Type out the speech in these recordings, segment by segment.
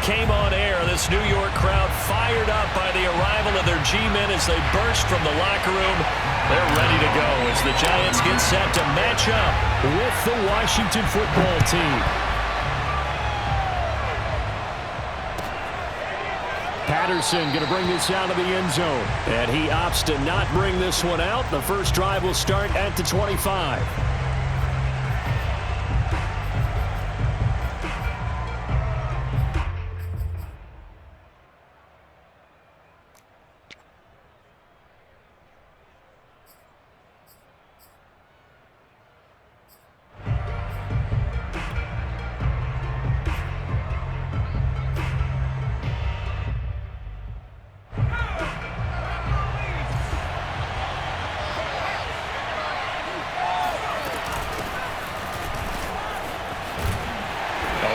came on air. This New York crowd fired up by the arrival of their G-men as they burst from the locker room. They're ready to go as the Giants get set to match up with the Washington football team. Patterson going to bring this out of the end zone. And he opts to not bring this one out. The first drive will start at the 25.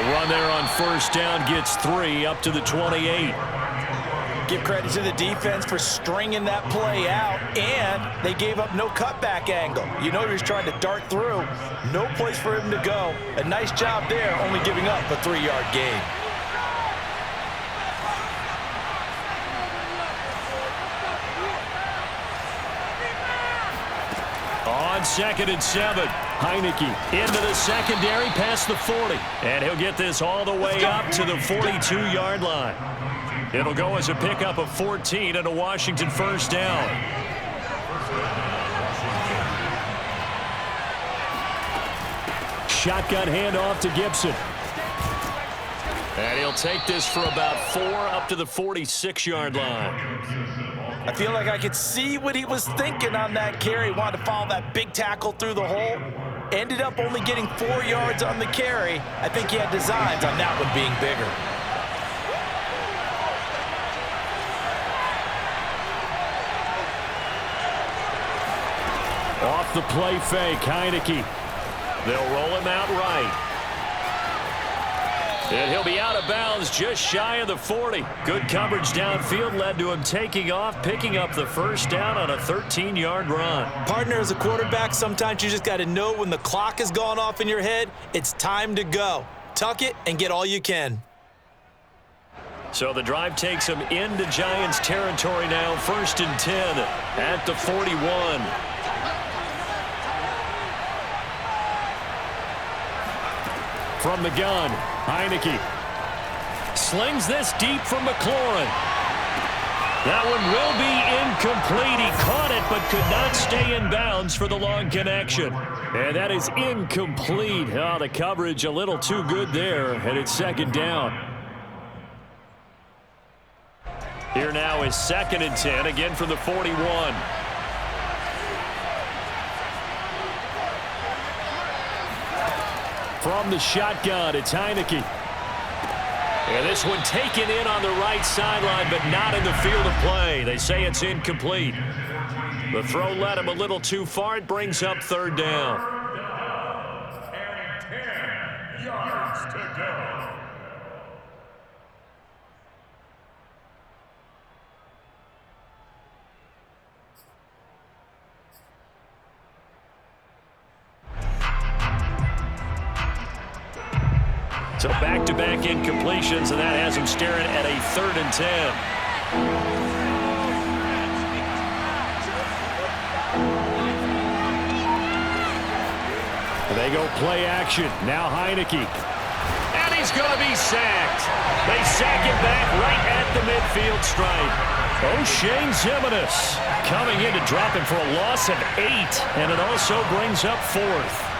Run there on first down gets 3 up to the 28. Give credit to the defense for stringing that play out, and they gave up no cutback angle. You know he was trying to dart through. No place for him to go. A nice job there, only giving up a 3-yard gain. On 2nd and 7, Heineke into the secondary past the 40. And he'll get this all the way up to the 42-yard line. It'll go as a pickup of 14 and a Washington first down. Shotgun handoff to Gibson. And he'll take this for about 4 up to the 46-yard line. I feel like I could see what he was thinking on that carry. Wanted to follow that big tackle through the hole. Ended up only getting 4 yards on the carry. I think he had designs on that one being bigger. Off the play fake, Heineke. They'll roll him out right. And he'll be out of bounds just shy of the 40. Good coverage downfield led to him taking off, picking up the first down on a 13-yard run. Partner, as a quarterback, sometimes you just got to know when the clock has gone off in your head, it's time to go. Tuck it and get all you can. So the drive takes him into Giants territory now. 1st and 10 at the 41. From the gun, Heineke slings this deep from McLaurin. That one will be incomplete. He caught it but could not stay in bounds for the long connection. And that is incomplete. Oh, the coverage a little too good there, and it's 2nd down. Here now is 2nd and 10, again from the 41. From the shotgun, it's Heineke. And this one taken in on the right sideline, but not in the field of play. They say it's incomplete. The throw led him a little too far. It brings up 3rd down. And 10 yards to go. So back-to-back incompletions, and that has him staring at a 3rd and 10. They go play action. Now Heineke. And he's going to be sacked. They sack him back right at the midfield stripe. O'Shane Zimenez coming in to drop him for a loss of 8, and it also brings up 4th.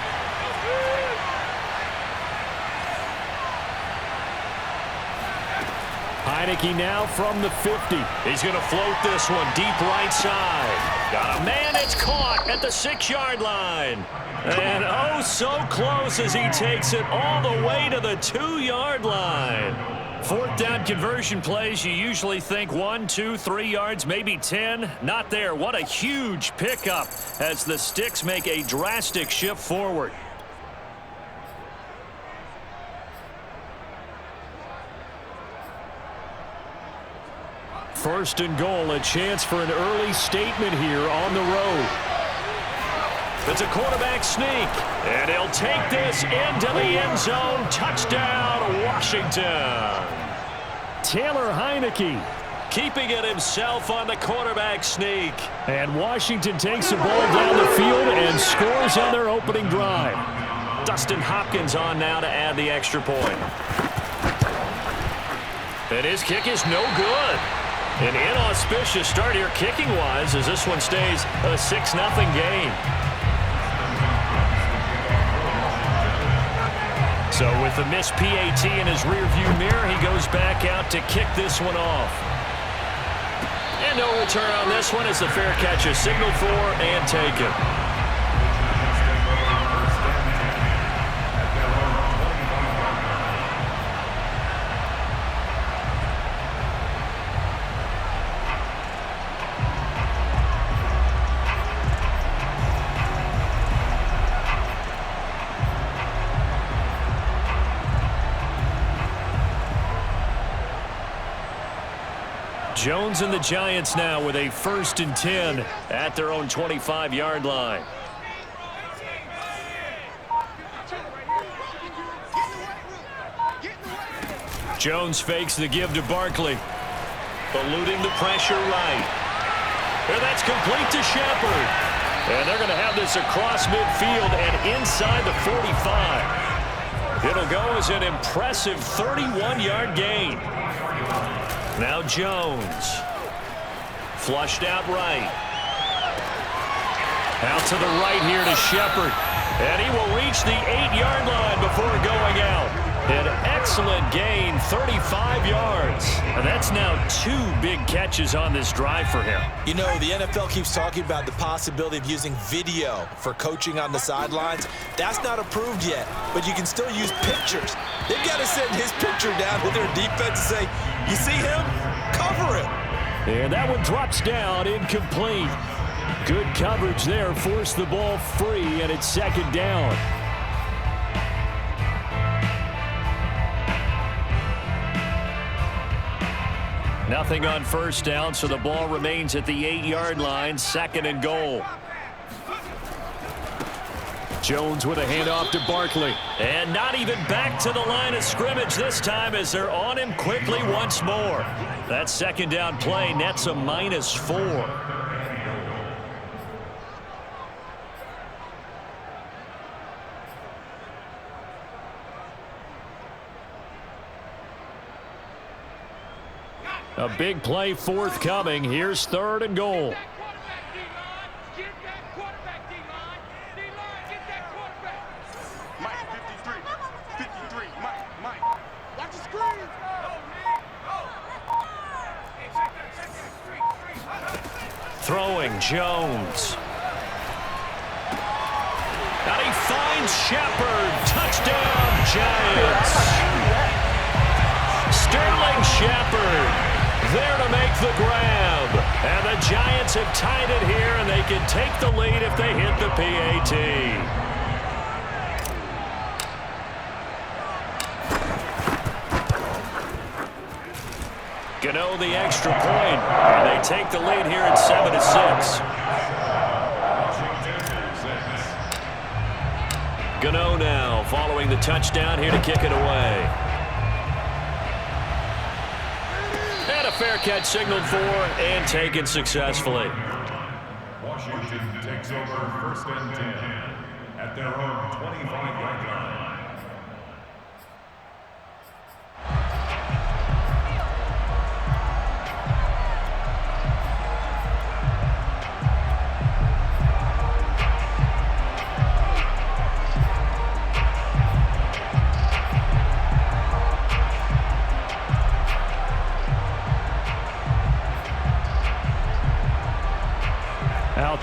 Heineke now from the 50. He's going to float this one deep right side. Got a man, it's caught at the 6-yard line. And oh, so close as he takes it all the way to the 2-yard line. 4th down conversion plays, you usually think 1, 2, 3 yards, maybe 10. Not there. What a huge pickup as the Sticks make a drastic shift forward. First and goal, a chance for an early statement here on the road. It's a quarterback sneak, and he'll take this into the end zone. Touchdown, Washington. Taylor Heineke. Keeping it himself on the quarterback sneak. And Washington takes the ball down the field and scores on their opening drive. Dustin Hopkins on now to add the extra point. And his kick is no good. An inauspicious start here kicking-wise as this one stays a 6-0 game. So with the missed PAT in his rearview mirror, he goes back out to kick this one off. And no return on this one as the fair catch is signaled for and taken. Jones and the Giants now with a 1st and 10 at their own 25-yard line. Jones fakes the give to Barkley. Eluding the pressure right. And that's complete to Shepard. And they're going to have this across midfield and inside the 45. It'll go as an impressive 31-yard gain. Now Jones. Flushed out right. Out to the right here to Shepard. And he will reach the 8-yard line before going out. An excellent gain, 35 yards. And that's now 2 big catches on this drive for him. You know, the NFL keeps talking about the possibility of using video for coaching on the sidelines. That's not approved yet, but you can still use pictures. They've got to send his picture down to their defense and say, you see him? Cover it. And that one drops down, incomplete. Good coverage there, forced the ball free, and it's 2nd down. Nothing on 1st down, so the ball remains at the 8-yard line, 2nd and goal. Jones with a handoff to Barkley. And not even back to the line of scrimmage this time as they're on him quickly once more. That 2nd down play nets a -4. A big play forthcoming. Here's 3rd and goal. Throwing Jones. And he finds Shepard. Touchdown, Giants. Sterling Shepard there to make the grab. And the Giants have tied it here, and they can take the lead if they hit the PAT. Gano the extra point, and they take the lead here at 7-6. Gano now following the touchdown here to kick it away. And a fair catch signaled for and taken successfully. Washington takes over 1st and 10 at their own 25-yard line.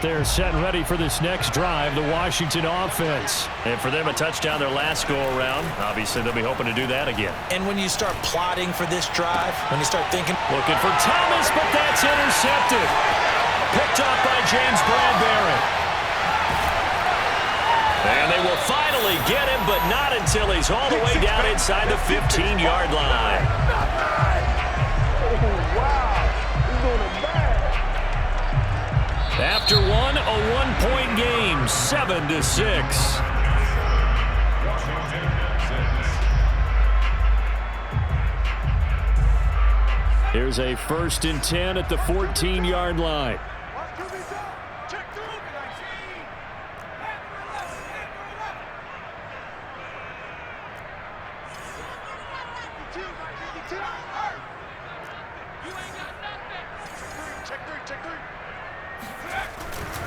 They're set and ready for this next drive, the Washington offense. And for them, a touchdown their last go-around. Obviously, they'll be hoping to do that again. And when you start plotting for this drive, when you start thinking... Looking for Thomas, but that's intercepted. Picked up by James Bradbury. And they will finally get him, but not until he's all the way down inside the 15-yard line. After one, a one-point game, 7-6. Here's a 1st and 10 at the 14-yard line.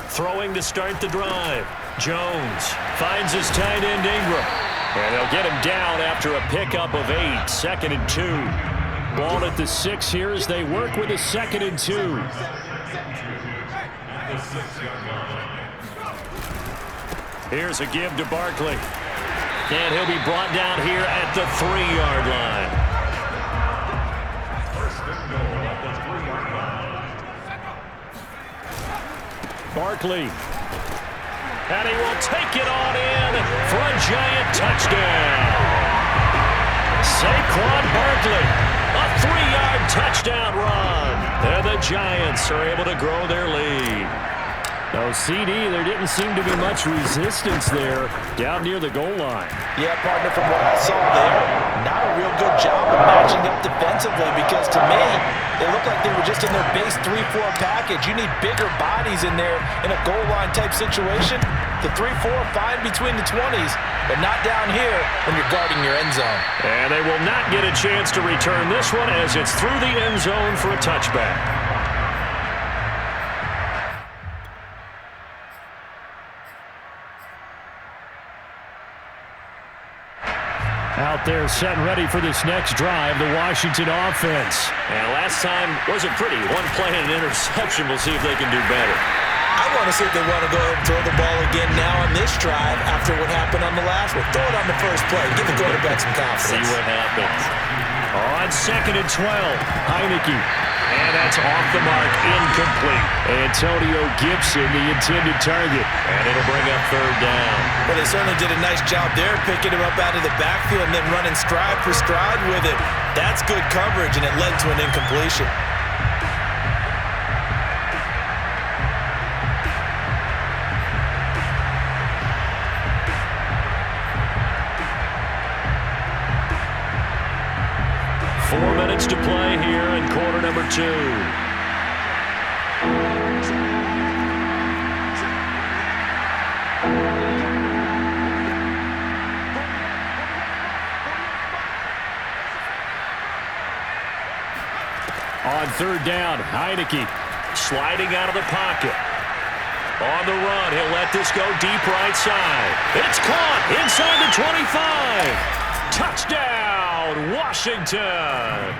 Throwing to start the drive. Jones finds his tight end Ingram. And they'll get him down after a pickup of 8. 2nd and 2. Ball at the 6 here as they work with a 2nd and 2. Here's a give to Barkley. And he'll be brought down here at the 3-yard line. Barkley. And he will take it on in for a giant touchdown. Saquon Barkley, a 3-yard touchdown run. And the Giants are able to grow their lead. Oh, CD, there didn't seem to be much resistance there down near the goal line. Yeah, partner, from what I saw there, not a real good job of matching up defensively because to me, it looked like they were just in their base 3-4 package. You need bigger bodies in there in a goal line type situation. The 3-4 fine between the 20s, but not down here when you're guarding your end zone. And they will not get a chance to return this one as it's through the end zone for a touchback. Out there set and ready for this next drive, the Washington offense. And last time wasn't pretty. One play and an interception. We'll see if they can do better. I want to see if they want to go ahead and throw the ball again now on this drive after what happened on the last one. Throw it on the first play. Give the quarterback some confidence. See what happens. On 2nd and 12, Heineke. And that's off the mark, incomplete. Antonio Gibson, the intended target. And it'll bring up 3rd down. Well, they certainly did a nice job there, picking him up out of the backfield and then running stride for stride with it. That's good coverage, and it led to an incompletion. To play here in quarter number 2. On 3rd down, Heineke sliding out of the pocket. On the run, he'll let this go deep right side. It's caught inside the 25. Touchdown, Washington.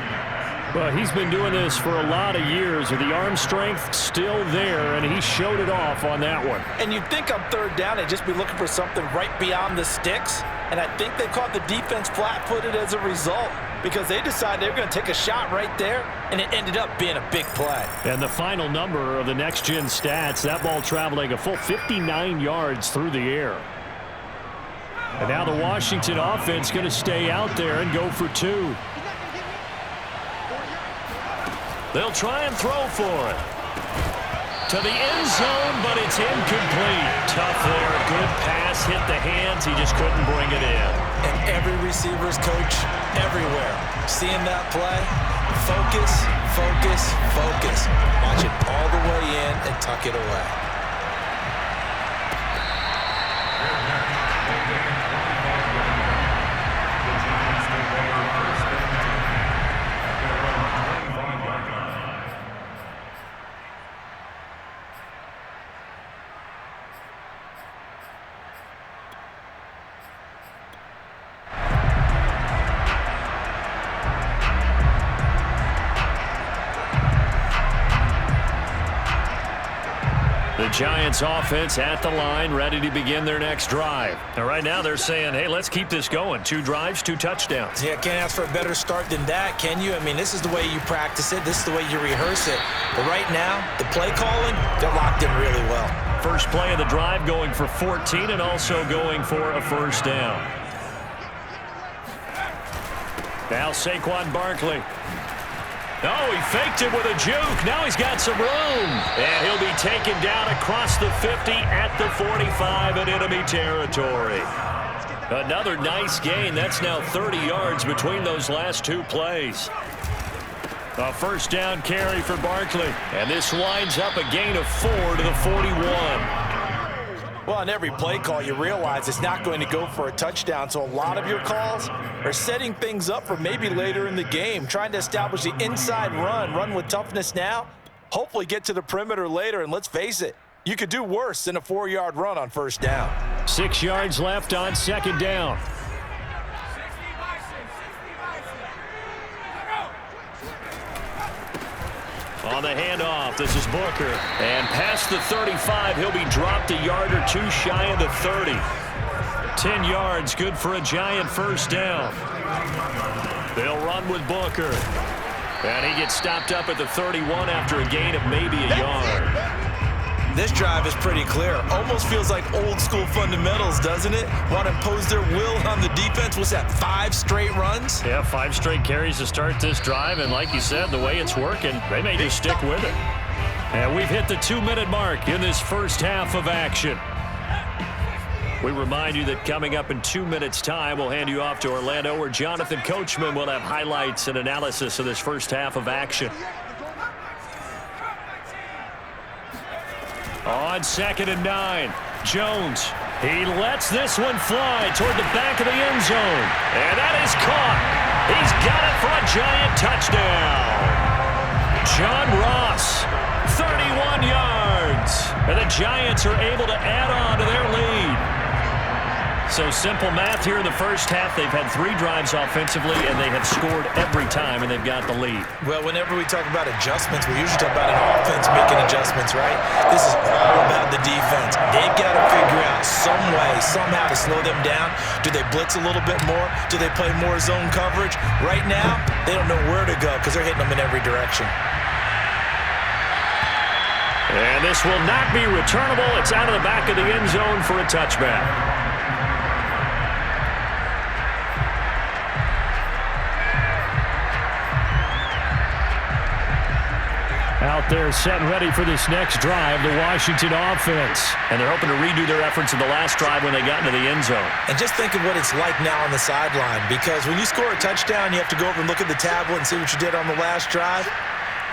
Well, he's been doing this for a lot of years with the arm strength still there, and he showed it off on that one. And you'd think on 3rd down they'd just be looking for something right beyond the sticks, and I think they caught the defense flat-footed as a result because they decided they were going to take a shot right there, and it ended up being a big play. And the final number of the next-gen stats, that ball traveling a full 59 yards through the air. And now the Washington offense going to stay out there and go for 2. They'll try and throw for it. To the end zone, but it's incomplete. Tough there. Good pass. Hit the hands. He just couldn't bring it in. And every receiver's coach everywhere. Seeing that play, focus, focus, focus. Watch it all the way in and tuck it away. The Giants offense at the line, ready to begin their next drive. And right now they're saying, hey, let's keep this going. 2 drives, 2 touchdowns. Yeah, can't ask for a better start than that, can you? I mean, this is the way you practice it. This is the way you rehearse it. But right now, the play calling, they're locked in really well. First play of the drive going for 14 and also going for a 1st down. Now Saquon Barkley. Oh, he faked it with a juke. Now he's got some room. And he'll be taken down across the 50 at the 45 in enemy territory. Another nice gain. That's now 30 yards between those last 2 plays. A first down carry for Barkley. And this winds up a gain of 4 to the 41. Well, on every play call, you realize it's not going to go for a touchdown, so a lot of your calls are setting things up for maybe later in the game, trying to establish the inside run with toughness now, hopefully get to the perimeter later, and let's face it, you could do worse than a 4-yard run on first down. 6 yards left on second down. On the handoff, this is Booker. And past the 35, he'll be dropped a yard or two shy of the 30. 10 yards, good for a Giant first down. They'll run with Booker. And he gets stopped up at the 31 after a gain of maybe a yard. This drive is pretty clear. Almost feels like old school fundamentals, doesn't it? Want to impose their will on the defense. What's that, 5 straight runs? Yeah, 5 straight carries to start this drive. And like you said, the way it's working, they may just stick with it. And we've hit the 2-minute mark in this first half of action. We remind you that coming up in 2 minutes' time, we'll hand you off to Orlando, where Jonathan Coachman will have highlights and analysis of this first half of action. On 2nd and 9, Jones. He lets this one fly toward the back of the end zone. And that is caught. He's got it for a Giant touchdown. John Ross, 31 yards. And the Giants are able to add on to their lead. So simple math here in the first half. They've had 3 drives offensively, and they have scored every time, and they've got the lead. Well, whenever we talk about adjustments, we usually talk about an offense making adjustments, right? This is all about the defense. They've got to figure out some way, somehow to slow them down. Do they blitz a little bit more? Do they play more zone coverage? Right now, they don't know where to go because they're hitting them in every direction. And this will not be returnable. It's out of the back of the end zone for a touchback. Out there set and ready for this next drive, the Washington offense. And they're hoping to redo their efforts in the last drive when they got into the end zone. And just think of what it's like now on the sideline, because when you score a touchdown, you have to go over and look at the tablet and see what you did on the last drive.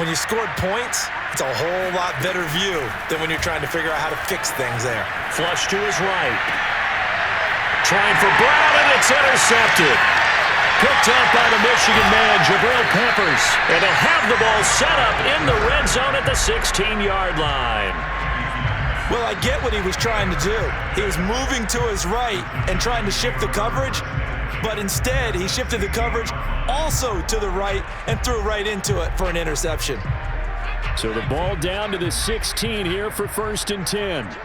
When you scored points, it's a whole lot better view than when you're trying to figure out how to fix things there. Flush to his right. Trying for Brown, and it's intercepted. Picked up by the Michigan man, Jabril Peppers. And they'll have the ball set up in the red zone at the 16-yard line. Well, I get what he was trying to do. He was moving to his right and trying to shift the coverage, but instead he shifted the coverage also to the right and threw right into it for an interception. So the ball down to the 16 here for 1st and 10.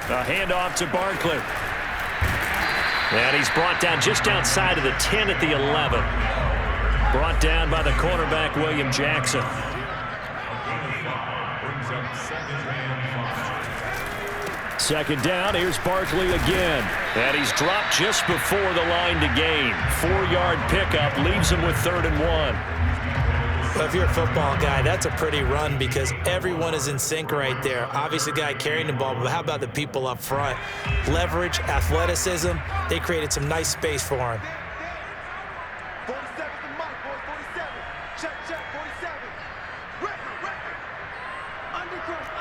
A handoff to Barkley. And he's brought down just outside of the 10 at the 11. Brought down by the cornerback, William Jackson. Second down, here's Barkley again. And he's dropped just before the line to gain. 4-yard pickup leaves him with 3rd and 1. Well, if you're a football guy, that's a pretty run because everyone is in sync right there. Obviously, the guy carrying the ball, but how about the people up front? Leverage, athleticism, they created some nice space for him. 47 to Mike, boys, 47. Check, 47. Record. Undercrunch.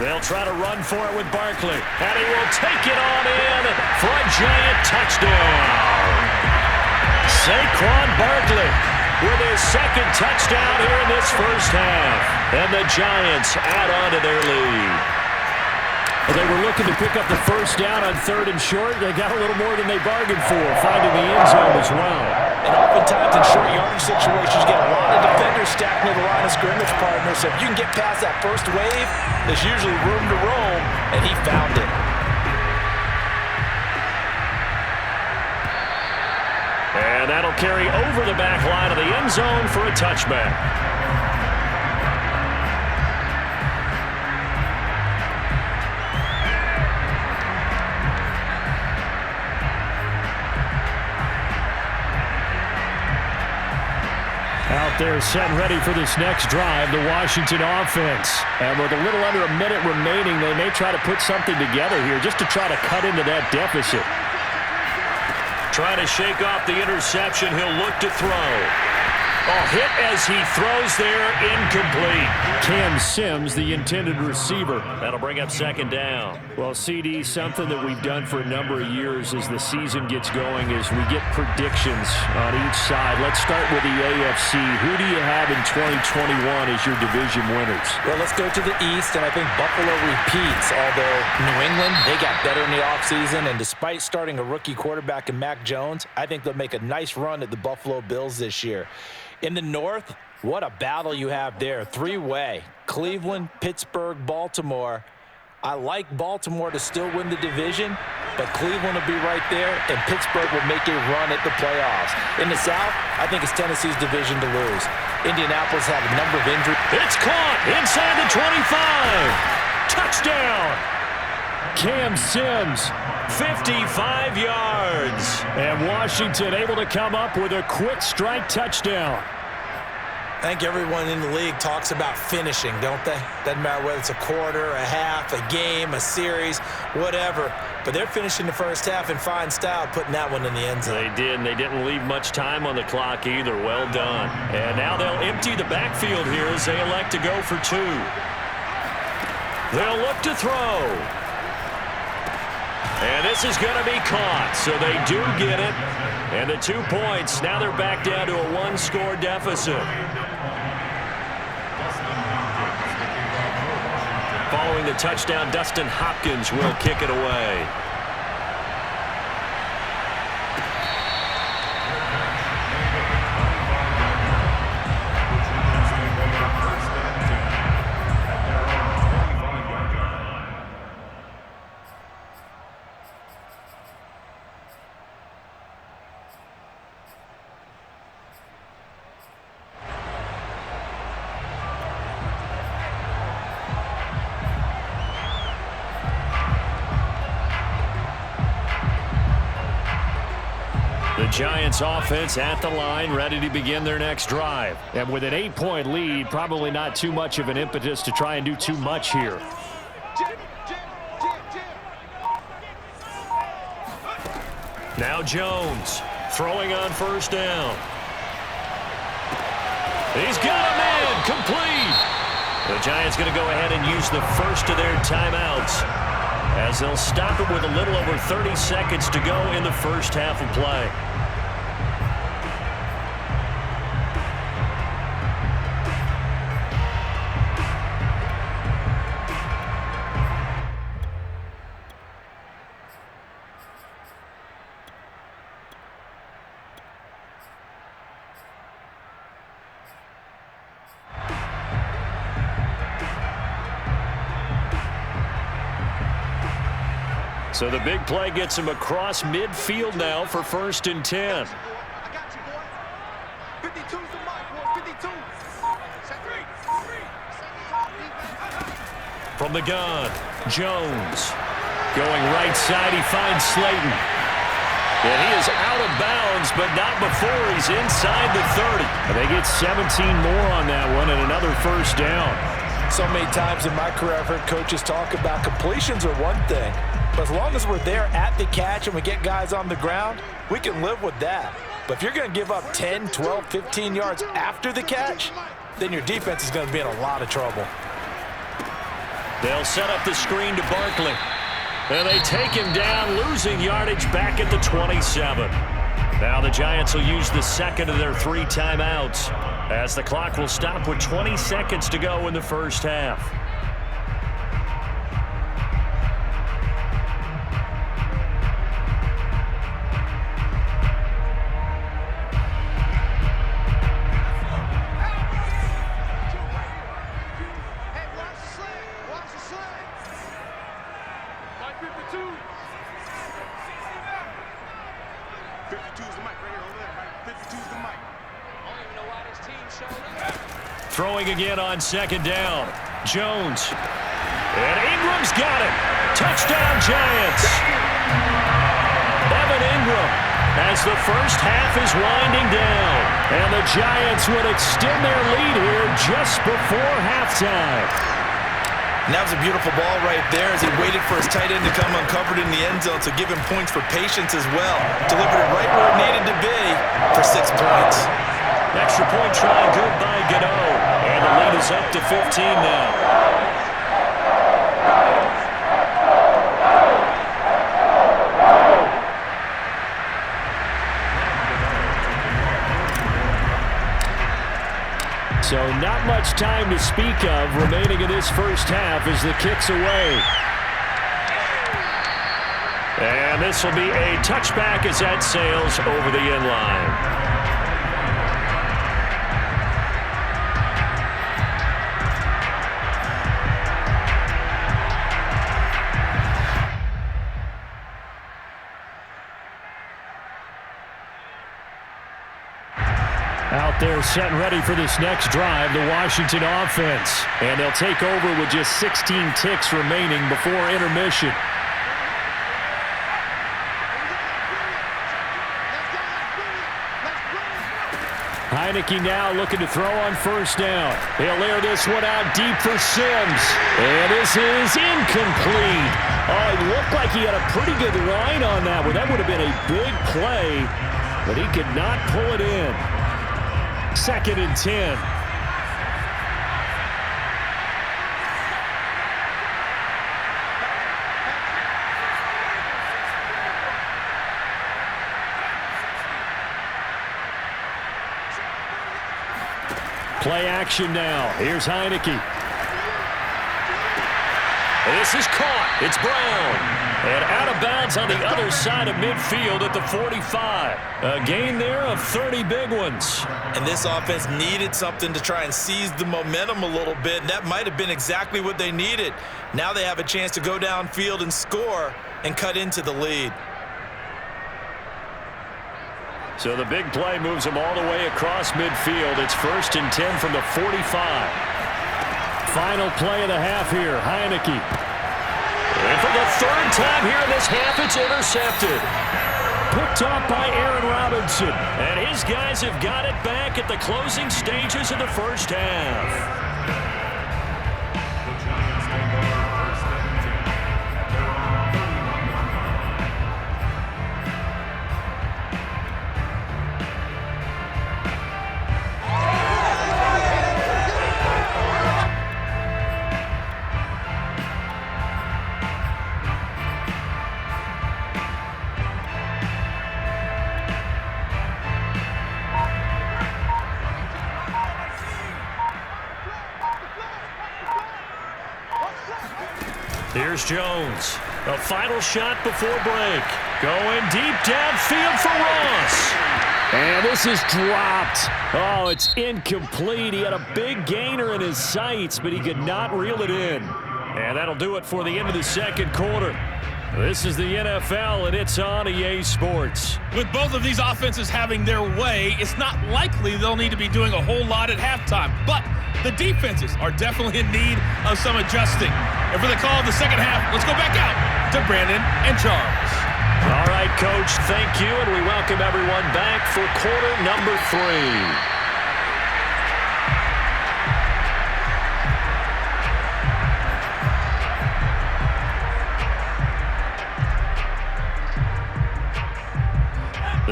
They'll try to run for it with Barkley. And he will take it on in for a Giant touchdown. Saquon Barkley with his 2nd touchdown here in this first half. And the Giants add on to their lead. They were looking to pick up the first down on 3rd and short. They got a little more than they bargained for, finding the end zone as well. And oftentimes in short yardage situations, you get a lot of defenders stacked near the line of scrimmage partner. So if you can get past that first wave, there's usually room to roam, and he found it. And that'll carry over the back line of the end zone for a touchback. Out They're set and ready for this next drive, the Washington offense. And with a little under a minute remaining, they may try to put something together here just to try to cut into that deficit. Trying to shake off the interception. He'll look to throw. Oh, hit as he throws there, incomplete. Cam Sims, the intended receiver. That'll bring up second down. Well, CD, something that we've done for a number of years as the season gets going is we get predictions on each side. Let's start with the AFC. Who do you have in 2021 as your division winners? Well, let's go to the East, and I think Buffalo repeats, although New England, they got better in the offseason, and despite starting a rookie quarterback in Mac Jones, I think they'll make a nice run at the Buffalo Bills this year. In the North, what a battle you have there. Three-way. Cleveland, Pittsburgh, Baltimore. I like Baltimore to still win the division, but Cleveland will be right there, and Pittsburgh will make a run at the playoffs. In the South, I think it's Tennessee's division to lose. Indianapolis had a number of injuries. It's caught inside the 25. Touchdown. Cam Sims, 55 yards. And Washington able to come up with a quick strike touchdown. I think everyone in the league talks about finishing, don't they? Doesn't matter whether it's a quarter, a half, a game, a series, whatever. But they're finishing the first half in fine style, putting that one in the end zone. They did, and they didn't leave much time on the clock either. Well done. And now they'll empty the backfield here as they elect to go for two. They'll look to throw. And this is going to be caught, so they do get it. And the 2 points, now they're back down to a one-score deficit. Following the touchdown, Dustin Hopkins will kick it away. The Giants offense at the line, ready to begin their next drive. And with an 8-point lead, probably not too much of an impetus to try and do too much here. Now Jones throwing on first down. He's got a man, complete. The Giants going to go ahead and use the first of their timeouts as they'll stop it with a little over 30 seconds to go in the first half of play. So the big play gets him across midfield now for 1st and 10. I got you, boy. 52's the mic, boy. 52. From the gun, Jones. Going right side, he finds Slayton. And he is out of bounds, but not before he's inside the 30. And they get 17 more on that one and another first down. So many times in my career, I've heard coaches talk about completions are one thing. But as long as we're there at the catch and we get guys on the ground, we can live with that. But if you're going to give up 10, 12, 15 yards after the catch, then your defense is going to be in a lot of trouble. They'll set up the screen to Barkley. And they take him down, losing yardage back at the 27. Now the Giants will use the second of their 3 timeouts as the clock will stop with 20 seconds to go in the first half. Throwing again on 2nd down. Jones. And Ingram's got it. Touchdown, Giants. Evan Ingram as the first half is winding down. And the Giants would extend their lead here just before halftime. And that was a beautiful ball right there as he waited for his tight end to come uncovered in the end zone, so give him points for patience as well. Delivered it right where it needed to be for 6 points. Extra point try good by Gano. And the lead is up to 15 now. So not much time to speak of remaining in this first half as the kick's away. And this will be a touchback as that sails over the end line. Out there set and ready for this next drive, the Washington offense. And they'll take over with just 16 ticks remaining before intermission. Heineke now looking to throw on first down. He'll air this one out deep for Sims. And this is incomplete. Oh, it looked like he had a pretty good line on that one. That would have been a big play, but he could not pull it in. 2nd and 10. Play action now. Here's Heineke. This is caught. It's Brown. And out of bounds on the other side of midfield at the 45. A gain there of 30 big ones. And this offense needed something to try and seize the momentum a little bit, and that might have been exactly what they needed. Now they have a chance to go downfield and score and cut into the lead. So the big play moves them all the way across midfield. It's 1st and 10 from the 45. Final play of the half here, Heineke. And for the 3rd time here in this half, it's intercepted. Picked off by Aaron Robinson. And his guys have got it back at the closing stages of the first half. The Giants take over 1st and 10 at their own 31. Here's Jones. A final shot before break. Going deep downfield for Ross. And this is dropped. Oh, it's incomplete. He had a big gainer in his sights, but he could not reel it in. And that'll do it for the end of the 2nd quarter. This is the NFL, and it's on EA Sports. With both of these offenses having their way, it's not likely they'll need to be doing a whole lot at halftime. But the defenses are definitely in need of some adjusting. And for the call of the 2nd half, let's go back out to Brandon and Charles. All right, Coach, thank you, and we welcome everyone back for quarter number 3.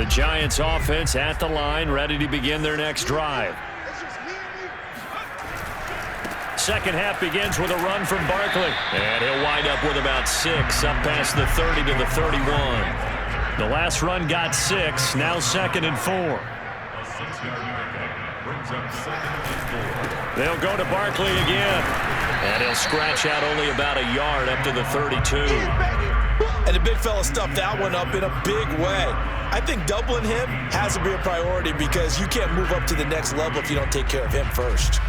The Giants offense at the line, ready to begin their next drive. 2nd half begins with a run from Barkley. And he'll wind up with about 6, up past the 30 to the 31. The last run got 6, now 2nd and 4. A 6-yard pickup brings up 2nd and 4. They'll go to Barkley again. And he'll scratch out only about a yard up to the 32. And the big fella stuffed that one up in a big way. I think doubling him has to be a priority because you can't move up to the next level if you don't take care of him first.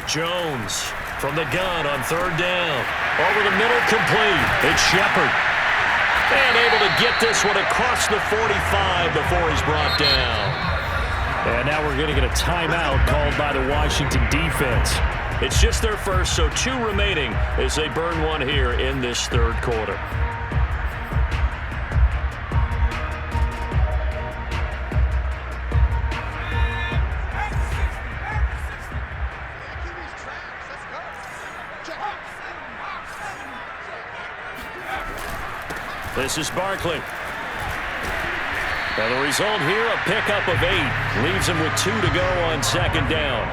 Jones from the gun on third down. Over the middle, complete. It's Shepard. And able to get this one across the 45 before he's brought down. And now we're going to get a timeout called by the Washington defense. It's just their first, so 2 remaining as they burn one here in this third quarter. This is Barkley. Now the result here, a pickup of 8. Leaves him with 2 to go on second down.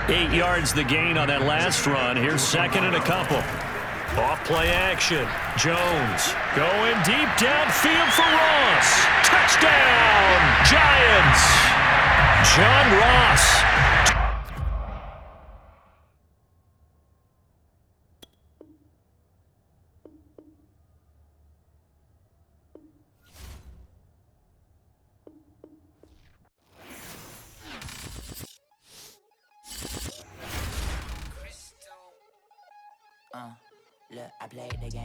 8 yards the gain on that last run. Here's second and a couple. Off play action. Jones going deep downfield for Ross. Touchdown, Giants. John Ross. Look, I played the game.